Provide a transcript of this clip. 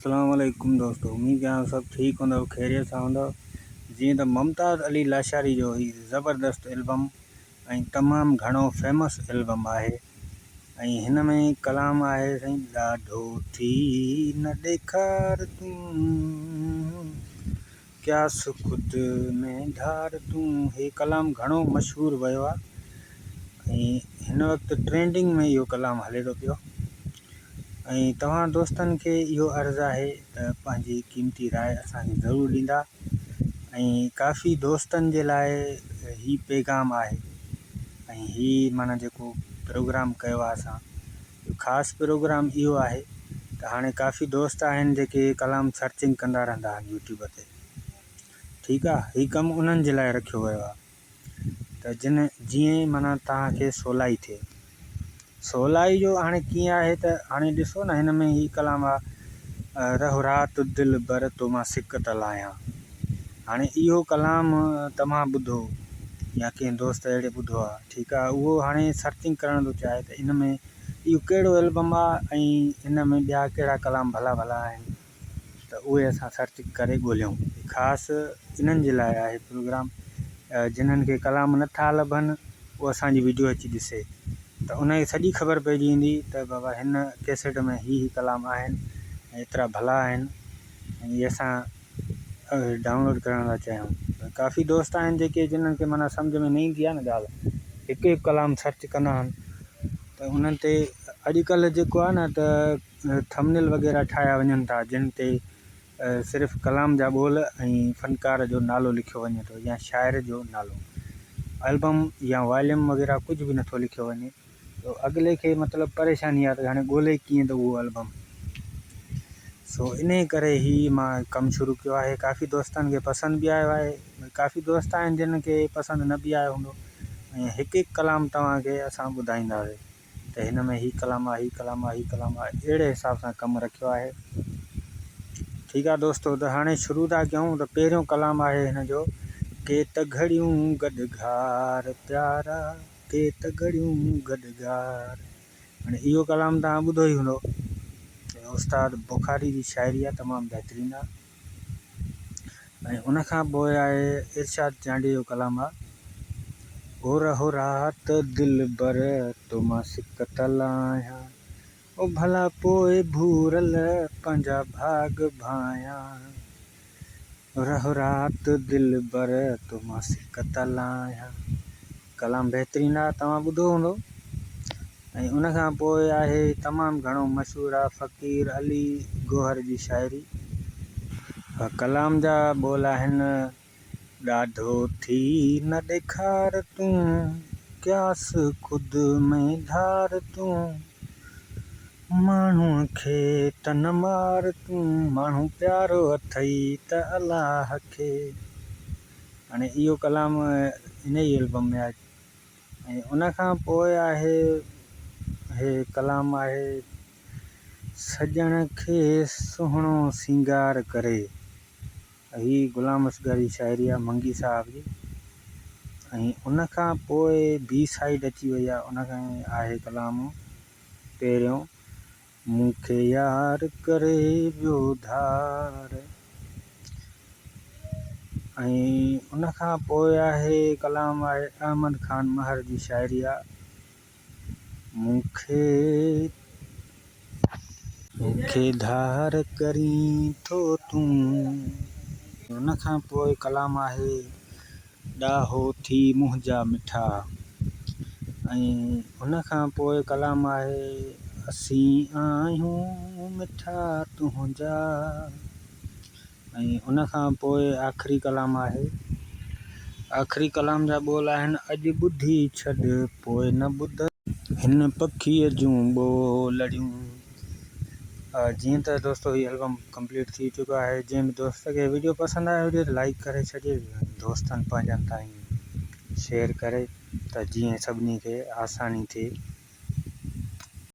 अस्सलामुअलैकुम दोस्तों, उम्मीद कयां सब ठीक हूंदव, खैरियत सां हूंदव। जीअं त मुमताज़ अली लाशारी जो ही ज़बरदस्त एल्बम ऐं तमामु घणो फेमस एल्बम आहे ऐं हिन में कलाम आहे साईं ॾाढो थी न ॾेखार तूं क्यास ख़ुदि में धार तूं। हे कलाम घणो मशहूरु वियो आहे ऐं हिन वक़्तु ट्रेंडिंग में इहो कलाम हले थो पियो ऐं तव्हां दोस्तनि खे इहो अर्ज़ु आहे त पंहिंजी क़ीमती राय असांखे ज़रूरु ॾींदा ऐं काफ़ी दोस्तनि जे लाइ ही पैगाम आहे ऐं ही माना जेको प्रोग्राम कयो आहे असां ख़ासि प्रोग्राम इहो आहे त हाणे काफ़ी दोस्त आहिनि जेके कलाम सर्चिंग कंदा रहंदा आहिनि यूट्यूब ते। ठीकु आहे, हीउ कमु उन्हनि जे लाइ रखियो वियो आहे त जीअं माना तव्हांखे सवलाई थिए। सवलाई जो हाणे कीअं आहे त हाणे ॾिसो न, हिन में ही कलाम आहे रहो राति दिलि बर तो मां सिक त लाहियां। हाणे इहो कलाम तव्हां ॿुधो या कंहिं दोस्त अहिड़े ॿुधो आहे, ठीकु आहे, उहो हाणे सर्चिंग करण थो चाहे त इन में इहो कहिड़ो एल्बम आहे ऐं इन में ॿिया कहिड़ा कलाम भला भला आहिनि त उहे असां सर्च करे ॻोल्हियूं। ख़ासि इन्हनि जे लाइ आहे प्रोग्राम, जिन्हनि खे कलाम नथा लभनि उहो असांजी वीडियो अची ॾिसे त उनखे सॼी ख़बर पइजी वेंदी त बाबा हिन कैसेट में ही कलाम आहिनि ऐं एतिरा भला आहिनि ऐं इहे असां डाउनलोड करण था चाहियूं। काफ़ी दोस्त आहिनि जेके जिन्हनि खे माना सम्झ में न ईंदी आहे न ॻाल्हि, हिकु हिकु कलाम सर्च कंदा आहिनि त उन्हनि ते अॼुकल्ह जेको आहे न त थंबनेल वग़ैरह ठाहिया वञनि था जिन ते सिर्फ़ु कलाम जा ॿोल ऐं फ़नकार जो नालो लिखियो वञे थो या शाइर जो नालो। एल्बम या वॉल्यूम वग़ैरह कुझु बि नथो लिखियो वञे तो अॻिले खे मतिलबु परेशानी आहे त हाणे ॻोल्हे कीअं त उहो एल्बम। सो इन करे ही मां कमु शुरू कयो आहे। काफ़ी दोस्तनि खे पसंदि बि आयो आहे, काफ़ी दोस्त आहिनि जिन खे पसंदि न बि आयो हूंदो ऐं हिकु हिकु कलाम तव्हांखे असां ॿुधाईंदासीं त हिन में ही कलाम आहे, ही कलाम आहे, ही कलाम आहे, अहिड़े हिसाब सां कमु रखियो आहे। ठीकु आहे दोस्तो, त हाणे शुरू था कयूं। त पहिरियों कलाम आहे हिन जो के त घड़ियूं गॾगार प्यारा, के त घड़ियूं गॾगार। हाणे इहो कलाम तव्हां ॿुधो ई हूंदो, उस्ताद बुखारी जी शाइरी आहे, तमामु बहितरीनु आहे। ऐं उनखां पोइ आहे इरशाद चांडी जो कलाम आहे ओ रहो राति दिलि बर तो मां सिक त लाहियां, ओ भला पोइ भूरल पंहिंजा भाग भायां। रहो राति दिलि बर तो मां सिक त लाहियां, कलाम बहितरीनु आहे, तव्हां ॿुधो हूंदो। ऐं उनखां पोइ आहे तमामु घणो मशहूरु आहे फ़क़ीर अली गौहर जी शाइरी। कलाम जा ॿोल आहिनि ॾाढो थी न ॾेखार तूं क्यास ख़ुदि में धार तूं, माण्हूअ खे त न मार तूं, माण्हू प्यारो अथई त अलाह खे। हाणे इहो कलाम इन ई एल्बम में आहे। ऐं उनखां पोइ आहे हे कलाम आहे सॼण खे सुहिणो सिंगार करे। ही ग़ुलाम असगर जी शाइरी आहे मंगी साहब जी। ऐं उनखां पोइ बी साइड अची वई आहे, उनखां आहे कलाम पहिरियों मूंखे यार करे वियो धार। ऐं उनखां पोइ आहे कलाम आहे अहमद ख़ान महर जी शाइरी आहे मूंखे धार करीं थो तूं। उनखां पोइ कलाम आहे ॾाहो थी मुंहिंजा मिठा। ऐं उनखां पोइ कलाम आहे असीं आहियूं मिठा तुंहिंजा। ऐं उनखां पोइ आख़िरी कलाम आहे, आख़िरी कलाम जा ॿोल आहिनि अॼु ॿुधी छॾ पोइ न ॿुध हिन पखीअ जूं ॿोलड़ियूं। जीअं त दोस्तो हीउ एल्बम कंप्लीट थी चुको आहे। जंहिं बि दोस्त खे वीडियो पसंदि आयो हुजे त लाइक करे छॾिजे, दोस्तनि पंहिंजनि ताईं शेयर करे त जीअं सभिनी खे आसानी थिए।